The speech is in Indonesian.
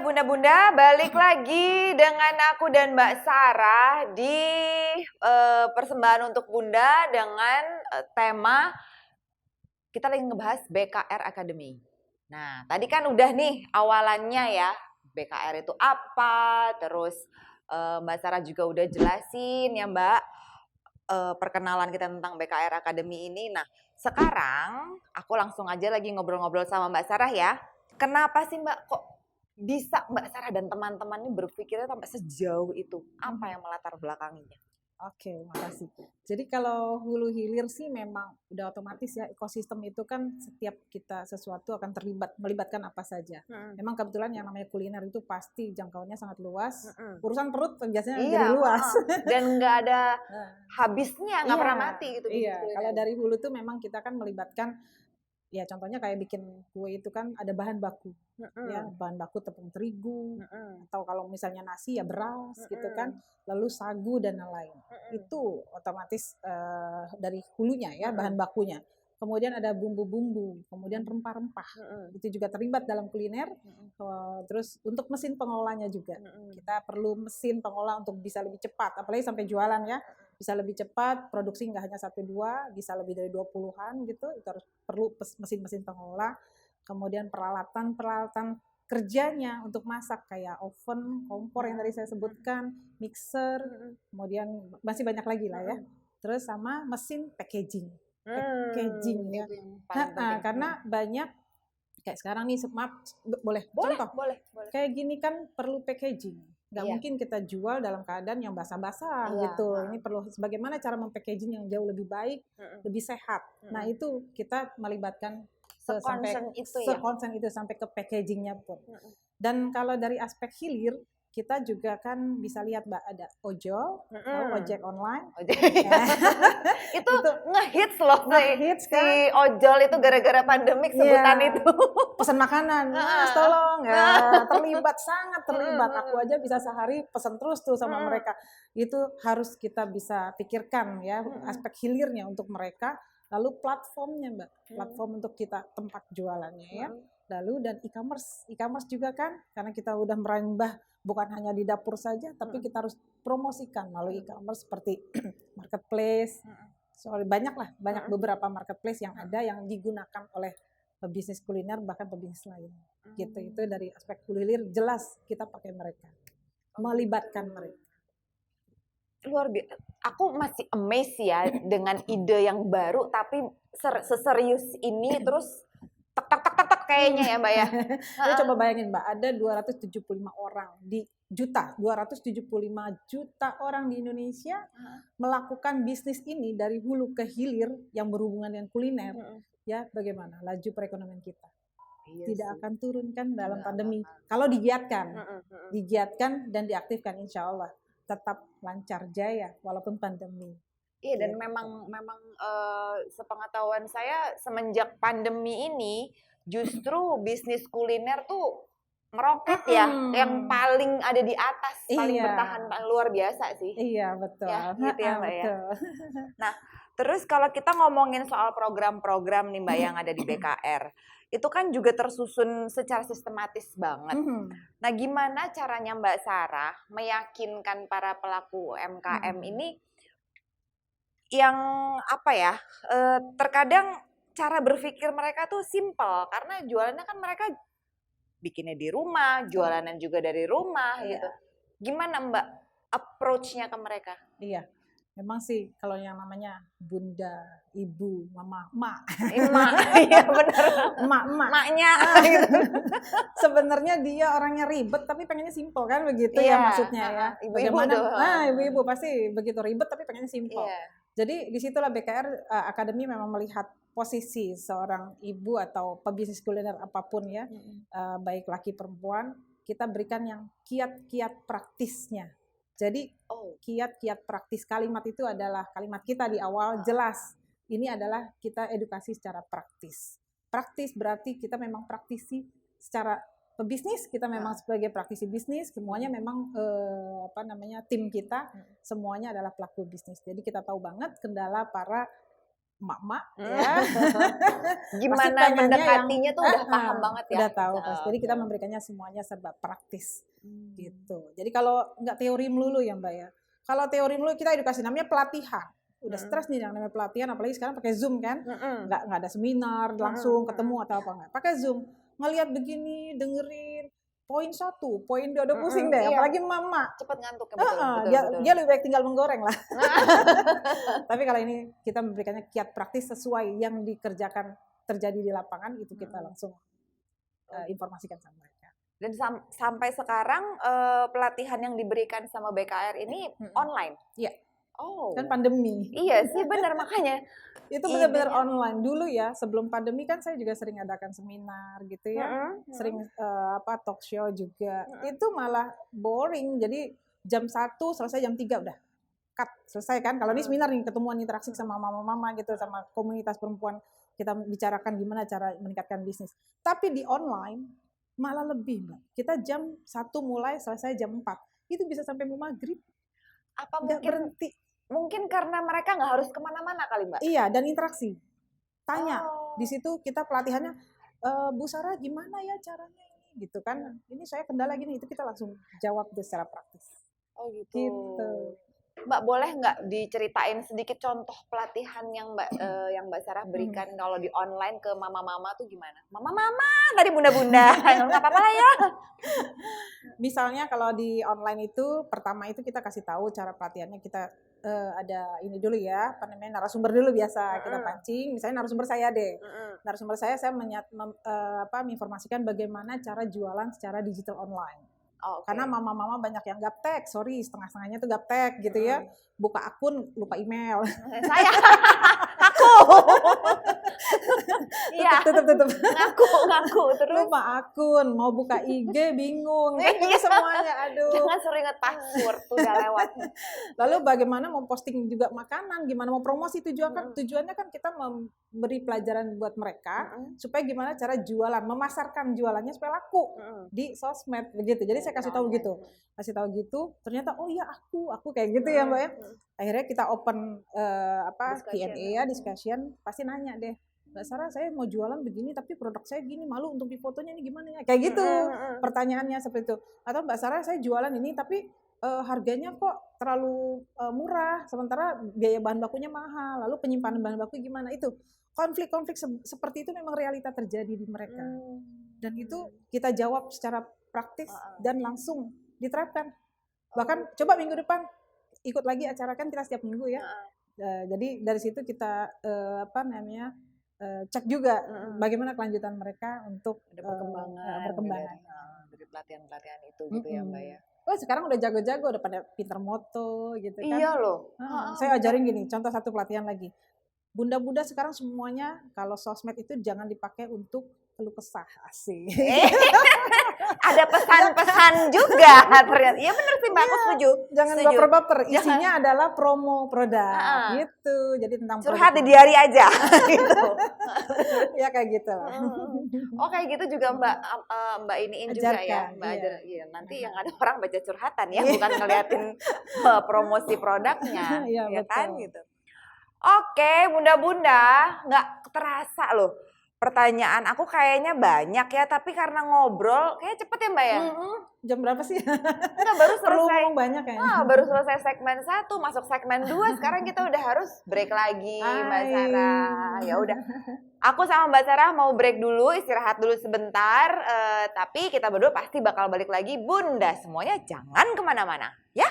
Bunda-bunda, balik lagi dengan aku dan Mbak Sarah di persembahan untuk Bunda dengan tema kita lagi ngebahas BKR Academy. Nah, tadi kan udah nih awalannya ya, BKR itu apa, terus Mbak Sarah juga udah jelasin ya Mbak, perkenalan kita tentang BKR Academy ini. Nah, sekarang aku langsung aja lagi ngobrol-ngobrol sama Mbak Sarah ya. Kenapa sih Mbak kok bisa Mbak Sarah dan teman-teman ini berpikirnya sampai sejauh itu? Apa yang melatar belakanginya? Oke, makasih. Jadi kalau hulu hilir sih memang udah otomatis ya, ekosistem itu kan setiap kita sesuatu akan melibatkan apa saja. Memang kebetulan yang namanya kuliner itu pasti jangkauannya sangat luas. Urusan perut biasanya jadi luas. Dan nggak ada habisnya, nggak pernah mati gitu. Iya, kalau dari hulu tuh memang kita kan melibatkan, ya contohnya kayak bikin kue itu kan ada bahan baku, ya bahan baku tepung terigu, atau kalau misalnya nasi ya beras gitu kan, lalu sagu dan lain-lain. Itu otomatis dari hulunya ya bahan bakunya. Kemudian ada bumbu-bumbu, kemudian rempah-rempah, itu juga terlibat dalam kuliner. Terus untuk mesin pengolahnya juga, kita perlu mesin pengolah untuk bisa lebih cepat, apalagi sampai jualan ya. Bisa lebih cepat, produksi nggak hanya 1-2, bisa lebih dari 20-an gitu, itu harus perlu mesin-mesin pengolah, kemudian peralatan kerjanya untuk masak kayak oven, kompor yang tadi saya sebutkan, mixer, kemudian masih banyak lagi lah ya, terus sama mesin packaging ya, karena banyak kayak sekarang nih, maaf boleh contoh, boleh. Kayak gini kan perlu packaging. Nggak mungkin kita jual dalam keadaan yang basah-basah gitu. Ini perlu bagaimana cara mempackaging yang jauh lebih baik, lebih sehat. Nah itu kita melibatkan sekonsen itu sampai ke packagingnya pun. Dan kalau dari aspek hilir, kita juga kan bisa lihat Mbak, ada ojol, ojek online. Itu ngehits loh, si ojol itu gara-gara pandemik sebutan itu. Pesan makanan, Mas tolong ya, sangat terlibat. Aku aja bisa sehari pesan terus tuh sama mereka. Itu harus kita bisa pikirkan ya, aspek hilirnya untuk mereka. Lalu platformnya Mbak, platform untuk kita tempat jualannya ya. Lalu dan e-commerce juga kan, karena kita udah merambah bukan hanya di dapur saja, tapi kita harus promosikan melalui e-commerce seperti marketplace. Banyak beberapa marketplace yang ada yang digunakan oleh pebisnis kuliner bahkan pebisnis lain. Gitu, itu dari aspek hilir jelas kita pakai mereka, melibatkan mereka. Luar biasa. Aku masih amazed ya dengan ide yang baru, tapi seserius ini terus tak kayaknya ya Mbak ya. Coba bayangin Mbak, ada 275 orang di 275 juta orang di Indonesia melakukan bisnis ini dari hulu ke hilir yang berhubungan dengan kuliner. Ya, bagaimana laju perekonomian kita? Tidak akan turun kan dalam pandemi. Kalau digiatkan dan diaktifkan, insya Allah tetap lancar jaya walaupun pandemi. Iya, dan memang sepengetahuan saya semenjak pandemi ini justru bisnis kuliner tuh meroket ya, yang paling ada di atas, paling bertahan, paling luar biasa sih. Iya, betul. Ya, gitu ya Mbak ya. Nah, terus kalau kita ngomongin soal program-program nih Mbak yang ada di BKR, itu kan juga tersusun secara sistematis banget. Nah, gimana caranya Mbak Sarah meyakinkan para pelaku UMKM ini yang apa ya, terkadang cara berpikir mereka tuh simple, karena jualannya kan mereka bikinnya di rumah, jualannya juga dari rumah gitu. Gimana Mbak approach-nya ke mereka? Iya, memang sih kalau yang namanya bunda, ibu, mama, emak, iya benar, emaknya, gitu. Sebenarnya dia orangnya ribet tapi pengennya simple kan begitu ya maksudnya ya. Ibu-ibu pasti begitu ribet tapi pengennya simple. Jadi disitulah BKR Academy memang melihat posisi seorang ibu atau pebisnis kuliner apapun ya, baik laki perempuan, kita berikan yang kiat-kiat praktisnya. Jadi kiat-kiat praktis, kalimat itu adalah kalimat kita di awal jelas. Ini adalah kita edukasi secara praktis. Praktis berarti kita memang praktisi secara pebisnis, kita memang sebagai praktisi bisnis, semuanya memang tim kita semuanya adalah pelaku bisnis. Jadi kita tahu banget kendala para emak-emak ya. Gimana pengennya mendekatinya tuh udah paham banget ya. Udah tahu Nah, pasti. Jadi kita memberikannya semuanya serba praktis gitu. Jadi kalau nggak teori melulu ya Mbak ya. Kalau teori melulu kita edukasi, namanya pelatihan. Udah stres nih yang namanya pelatihan, apalagi sekarang pakai Zoom kan. Nggak ada seminar langsung ketemu atau apa nggak. Pakai Zoom. Ngelihat begini, dengerin. Poin 1, poin 2 udah pusing deh. Iya. Apalagi mama. Cepet ngantuk ya, betul. Dia lebih baik tinggal menggoreng lah. Tapi kalau ini kita memberikannya kiat praktis sesuai yang dikerjakan terjadi di lapangan, itu kita langsung informasikan sama mereka. Dan sampai sekarang pelatihan yang diberikan sama BKR ini online? Iya. Oh. Kan pandemi. Iya sih, benar makanya. Itu benar-benar online. Dulu ya, sebelum pandemi kan saya juga sering adakan seminar gitu ya. Sering talk show juga. Itu malah boring. Jadi jam 1 selesai jam 3 udah cut, selesai kan. Kalau ini seminar nih, ketemuan interaksi sama mama-mama gitu, sama komunitas perempuan, kita bicarakan gimana cara meningkatkan bisnis. Tapi di online malah lebih, Mbak. Kita jam 1 mulai, selesai jam 4. Itu bisa sampai mau maghrib. Apa nggak berhenti. Mungkin karena mereka nggak harus kemana-mana kali, Mbak? Iya, dan interaksi. Tanya. Di situ kita pelatihannya, Bu Sarah gimana ya caranya ini? Gitu kan. Ini saya kendala gini, itu kita langsung jawab secara praktis. Oh gitu. Gitu. Mbak, boleh nggak diceritain sedikit contoh pelatihan yang Mbak Sarah berikan kalau di online ke mama-mama tuh gimana? Mama-mama, tadi bunda-bunda, nggak apa-apa lah ya. Misalnya kalau di online itu, pertama itu kita kasih tahu cara pelatihannya, kita ada ini dulu ya, apa namanya, narasumber dulu biasa kita pancing. Misalnya narasumber saya deh. Narasumber saya menginformasikan bagaimana cara jualan secara digital online. Oh, okay. Karena mama-mama banyak yang gaptek, sorry setengah-setengahnya tuh gaptek gitu ya. Buka akun, lupa email. Saya, aku. Iya. Tutup. Ngaku terus. Lupa akun, mau buka IG bingung. Itu semuanya, aduh. Jangan suruh ingat password, tuh udah lewat. Lalu bagaimana mau posting juga makanan, gimana mau promosi, tujuannya kan kita memberi pelajaran buat mereka supaya gimana cara jualan, memasarkan jualannya supaya laku di sosmed begitu. Jadi saya kasih tahu gitu, ternyata oh iya aku kayak gitu ya Mbak ya. Akhirnya kita open Q&A ya, discussion, pasti nanya deh, Mbak Sarah saya mau jualan begini tapi produk saya gini, malu untuk difotonya ini gimana ya, kayak gitu pertanyaannya seperti itu. Atau Mbak Sarah saya jualan ini tapi harganya kok terlalu murah, sementara biaya bahan bakunya mahal, lalu penyimpanan bahan baku gimana. Itu konflik-konflik seperti itu memang realita terjadi di mereka, dan itu kita jawab secara praktis dan langsung diterapkan. Bahkan coba minggu depan ikut lagi acara, kan kita setiap minggu ya. Jadi dari situ kita cek juga bagaimana kelanjutan mereka untuk ada perkembangan dari pelatihan-pelatihan itu gitu ya Mbak ya. Oh sekarang udah jago-jago, udah pada pinter moto gitu kan. Iya loh. Saya ajarin gini, contoh satu pelatihan lagi. Bunda-bunda sekarang semuanya kalau sosmed itu jangan dipakai untuk keluh kesah, asik. Ada pesan-pesan juga ternyata. Iya benar sih Mbak, aku setuju. Jangan baper-baper, isinya adalah promo produk gitu. Jadi tentang curhat di diary aja gitu. Ya kayak gitu. Oh kayak gitu juga Mbak iniin juga ya, Mbak ajar. Iya, nanti yang ada orang baca curhatan ya, bukan ngeliatin promosi produknya, ya kan gitu. Oke, bunda-bunda, nggak terasa loh. Pertanyaan aku kayaknya banyak ya, tapi karena ngobrol kayaknya cepet ya Mbak ya? Jam berapa sih? Enggak, baru selesai. Banyak kayaknya. Baru selesai segmen 1, masuk segmen 2, sekarang kita udah harus break lagi Mbak Sarah. Ya udah. Aku sama Mbak Sarah mau break dulu, istirahat dulu sebentar. Tapi kita berdua pasti bakal balik lagi. Bunda semuanya jangan kemana-mana, ya?